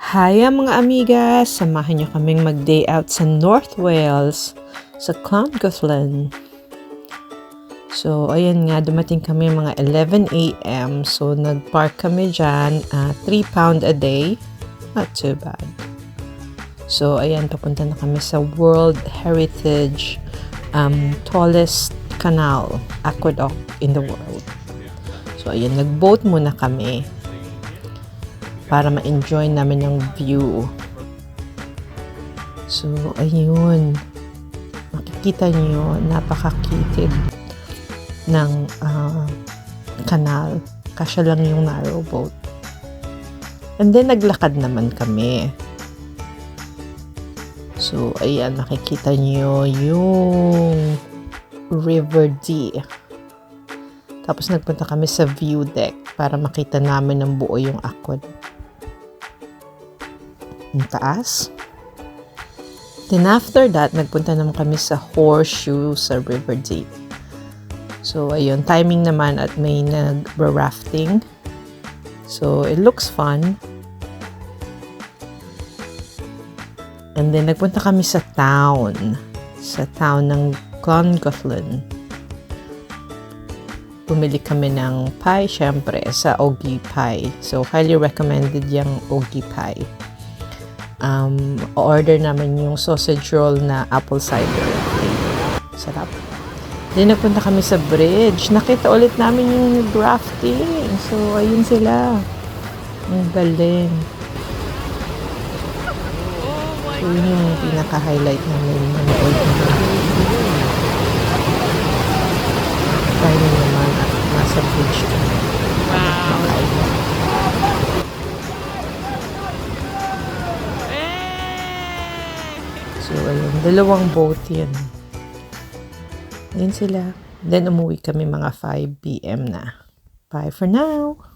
Hi mga amigas! Samahan niyo kaming mag-day out sa North Wales, sa Clongowlen. So, ayan nga, dumating kami mga 11 a.m. So, nag-park kami dyan, £3 a day. Not too bad. So, ayan, papunta na kami sa World Heritage tallest canal, aqueduct in the world. So, ayan, nag-boat muna kami para ma-enjoy namin yung view. So, ayun. Makikita niyo, napakakitid ng kanal. Kasya lang yung narrow boat. And then, naglakad naman kami. So, ayan, makikita niyo yung River Dee. Tapos, nagpunta kami sa view deck para makita namin ng buo yung aqueduct. Yung taas. Then after that, nagpunta naman kami sa Horseshoe sa River Dee. So, ayun, timing naman at may nag-rafting. So, it looks fun. And then, nagpunta kami sa town ng Clongowlen. Bumili kami ng pie, syempre, sa Ogie Pie. So, highly recommended yung Ogie Pie. Order namin yung sausage roll na apple cider flavor. Sarap. Then, nagpunta kami sa bridge. Nakita ulit namin yung rafting. So, ayun sila. Ang galing. So, yun yung pinaka-highlight namin. Manood na. Tayo naman at nasa bridge kami. Wow. So, ayun. Dalawang boat yan. Ayun sila. Then, umuwi kami mga 5 p.m. na. Bye for now!